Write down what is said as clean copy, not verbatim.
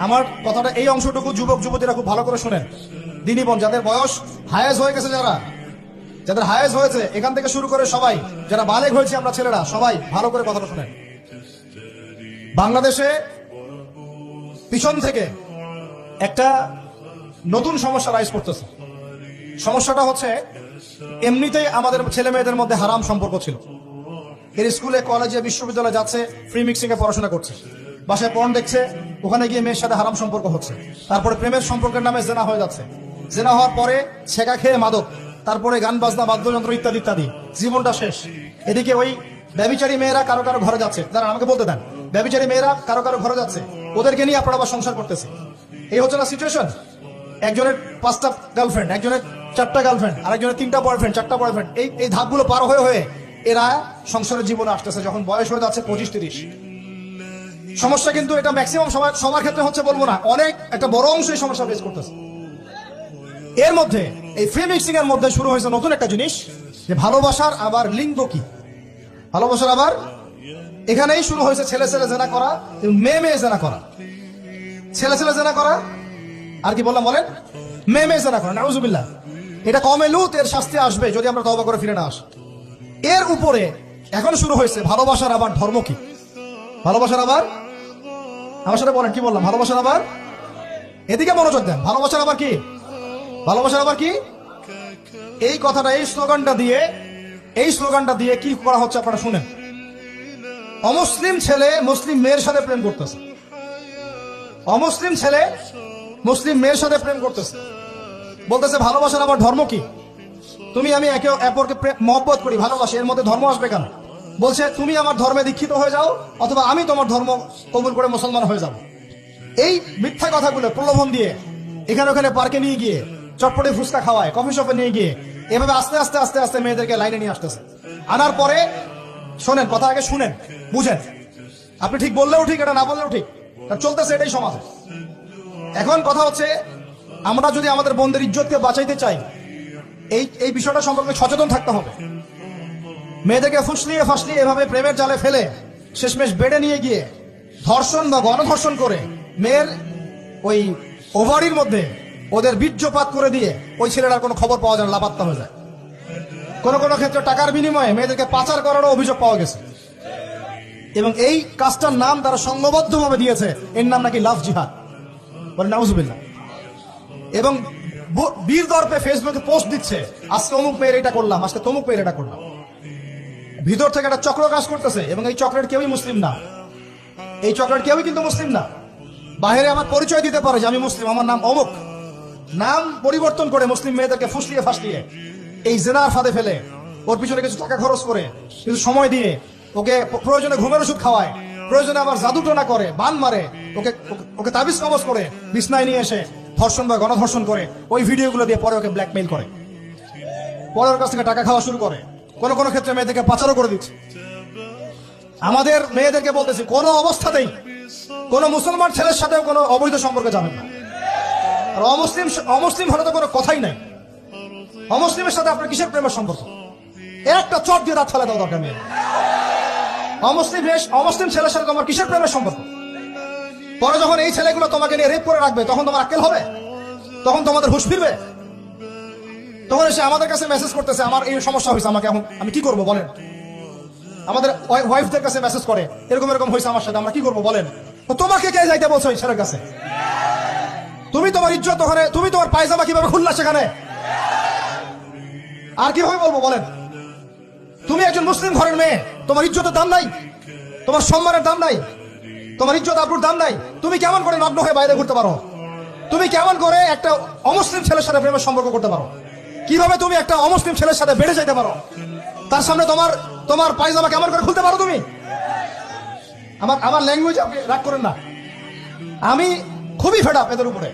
আমার কথাটা এই অংশটুকু যুবক যুবতীরা খুব ভালো করে শুনেন। দিনী বোন যাদের বয়স হায়েজ হয়ে গেছে, যাদের হায়েজ হয়েছে এখান থেকে শুরু করে সবাই, যারা বালেগ হয়েছে আমরা ছেলেরা, সবাই ভালো করে কথাটা শুনেন। বাংলাদেশে পিছন থেকে একটা নতুন সমস্যা রাইজ করতেছে। সমস্যাটা হচ্ছে, এমনিতেই আমাদের ছেলে মেয়েদের মধ্যে হারাম সম্পর্ক ছিল। এর স্কুলে কলেজে বিশ্ববিদ্যালয়ে যাচ্ছে, ফ্রি মিক্সিং এ পড়াশোনা করছে, বাসায় পর্ন দেখছে, ওখানে গিয়ে মেয়ের সাথে হারাম সম্পর্ক হচ্ছে, তারপরে প্রেমের সম্পর্কের নামে জেনা হয়ে যাচ্ছে, জেনা হওয়ার পরে ছেঁকা খেয়ে মাদক, তারপরে গান বাজনা বাদ্যযন্ত্র ইত্যাদি ইত্যাদি, জীবনটা শেষ। এদিকে ওই ব্যভিচারী মেয়েরা কারো কারো ঘরে যাচ্ছে, তারা আমাকে বলতে দেন, ব্যভিচারী মেয়েরা কারো কারো ঘরে যাচ্ছে, ওদেরকে নিয়ে আপনারা আবার সংসার করতেছে। এই হচ্ছে না সিচুয়েশন? একজনের 5টা গার্লফ্রেন্ড, একজনের 4টা গার্লফ্রেন্ড, আরেকজনের 3টা বয়ফ্রেন্ড, 4টা বয়ফ্রেন্ড, এই ধাপগুলো পার হয়ে হয়ে এরা সংসারের জীবনে আসতেছে যখন বয়স হয়ে যাচ্ছে 25-30। সমস্যা কিন্তু এটা ম্যাক্সিমাম সবার ক্ষেত্রে হচ্ছে বলবো না, অনেক একটা বড় অংশ এই সমস্যা ফেস করতেছে। এর মধ্যে এই ফ্রি মিক্সিং এর মধ্যে শুরু হয়েছে নতুন একটা জিনিস, যে ভালোবাসার আবার লিঙ্গ কি, ভালোবাসার আবার এখানেই শুরু হয়েছে ছেলে ছেলে জেনা করা, মেয়ে মেয়ে জেনা করা, ছেলে ছেলে জেনা করা, আর কি বললাম বলেন, মেয়ে মেয়ে জেনা করা। নাউজুবিল্লাহ। এটা কমে লুত, এর শাস্তি আসবে যদি আমরা তওবা করে ফিরে না আসি। এর উপরে এখন শুরু হয়েছে ভালোবাসার আবার ধর্ম কি, ভালোবাসার আবার, আমার সাথে বলেন কি বললাম, ভালোবাসার আবার, এদিকে মনোযোগ দেন, ভালোবাসার আবার কি, ভালোবাসার আবার কি, এই কথাটা এই স্লোগানটা দিয়ে কি করা হচ্ছে আপনারা শুনেন। অমুসলিম ছেলে মুসলিম মেয়ের সাথে প্রেম করতেছে, অমুসলিম ছেলে মুসলিম মেয়ের সাথে প্রেম করতেছে, বলতেছে ভালোবাসার আবার ধর্ম কি, তুমি আমি একে অপরকে মহব্বত করি, ভালোবাসি, এর মধ্যে ধর্ম আসবে কেন? বলছে তুমি আমার ধর্মে দীক্ষিত হয়ে যাও, অথবা আমি তোমার ধর্ম কবুল করে মুসলমান হয়ে যাব। এই মিথ্যা কথাগুলো প্রলোভন দিয়ে এখানে ওখানে পার্কে নিয়ে গিয়ে, চটপটে ফুচকা খাওয়ায়, কফি শপে নিয়ে গিয়ে, এভাবে আস্তে আস্তে আস্তে আস্তে মেয়েদেরকে লাইনে নিয়ে আসতেছে। আনার পরে শোনেন, কথা আগে শুনেন, বুঝেন। আপনি ঠিক বললেও ঠিক, এটা না বললেও ঠিক, চলতেছে এটাই সমাজে। এখন কথা হচ্ছে, আমরা যদি আমাদের বোনদের ইজ্জতকে বাঁচাইতে চাই, এই বিষয়টা সম্পর্কে সচেতন থাকতে হবে। মেয়েদেরকে ফুসলিয়ে ফাসলিয়ে এভাবে প্রেমের জালে ফেলে শেষমেশ বেডে নিয়ে গিয়ে ধর্ষণ বা গণধর্ষণ করে মেয়ের ওই ওভারির মধ্যে ওদের বীর্যপাত করে দিয়ে ওই ছেলেটার কোনো খবর পাওয়া যায় না, লাপাত্তা হয়ে যায়। কোনো কোনো ক্ষেত্রে টাকার বিনিময়ে মেয়েদেরকে পাচার করারও অভিযোগ পাওয়া গেছে। এবং এই কাজটার নাম তারা সংঘবদ্ধভাবে দিয়েছে, এর নাম নাকি লাভ জিহাদ, বলে নাউজুবিল্লাহ। এবং বীর দর্পে ফেসবুকে পোস্ট দিচ্ছে, আজকে অমুক মেয়ের এটা করলাম, আজকে তমুক মেয়ের এটা করলাম। ভিতর থেকে একটা চক্র কাজ করতেছে, এবং এই চক্রের কেউই মুসলিম না, এই চক্রের কেউই কিন্তু মুসলিম না। বাহিরে আমার পরিচয় দিতে পারে যে আমি মুসলিম, আমার নাম অমুক, নাম পরিবর্তন করে মুসলিম মেয়েদেরকে ফুসলিয়ে ফাসলিয়ে এই জেনার ফাঁদে ফেলে ওর পিছনে কিছু টাকা খরচ করে, কিছু সময় দিয়ে ওকে প্রয়োজনে ঘুমের ওষুধ খাওয়ায়, প্রয়োজনে আবার জাদুটোনা করে, বান মারে, ওকে তাবিজ কবজ করে বিছনায় নিয়ে এসে ধর্ষণ বা গণধর্ষণ করে, ওই ভিডিওগুলো দিয়ে পরে ওকে ব্ল্যাকমেইল করে, পরে ওর কাছ থেকে টাকা খাওয়া শুরু করে, কোন কোন ক্ষেত্রে মেয়েদেরকে পাচারও করে দিচ্ছে। আমাদের মেয়েদেরকে বলতেছি, কোনো অবস্থাতেই কোন মুসলমান ছেলের সাথেও কোনো অবৈধ সম্পর্কে যাবেন না। আর অমুসলিম হলে তো কোনো কথাই নাই। অমুসলিমের সাথে আপনার কিসের প্রেমের সম্পর্ক? একটা চট দিয়ে দাঁত ফেলে দেওয়া দরকার নেই। অমুসলিম ছেলের সাথে তোমার কিসের প্রেমের সম্পর্ক? পরে যখন এই ছেলেগুলো তোমাকে নিয়ে রেপ করে রাখবে, তখন তোমার আক্কেল হবে, তখন তোমাদের হুঁশ ফিরবে। তখন এসে আমাদের কাছে মেসেজ করতেছে, আমার এই সমস্যা হয়েছে, আমাকে এখন আমি কি করবো বলেন। আমাদের ওয়াইফদের কাছে মেসেজ করে, এরকম এরকম হয়েছে আমার সাথে, আমরা কি করবো বলেন। তো তোমাকে কে যাইতে বলছো এই ছেলের কাছে? তুমি তোমার ইজ্জত ওখানে, তুমি তোমার পায়জামা কিভাবে খুললা সেখানে, আর কিভাবে বলবো বলেন? তুমি একজন মুসলিম ঘরের মেয়ে, তোমার ইজ্জতের দাম নাই, তোমার সম্মানের দাম নাই, তোমার ইজ্জত আবরুর দাম নাই। তুমি কেমন করে নগ্ন হয়ে বাইরে ঘুরতে পারো? তুমি কেমন করে একটা অমুসলিম ছেলের সাথে প্রেমের সম্পর্ক করতে পারো? কিভাবে তুমি একটা অমুসলিম ছেলের সাথে বেড়ে যেতে পারো? তার সামনে তোমার পায়জামা কেমন করে খুলতে পারো তুমি? আমার ল্যাঙ্গুয়েজ আপনি রাগ করেন না, আমি খুবই ফেড আপ এদের উপরে।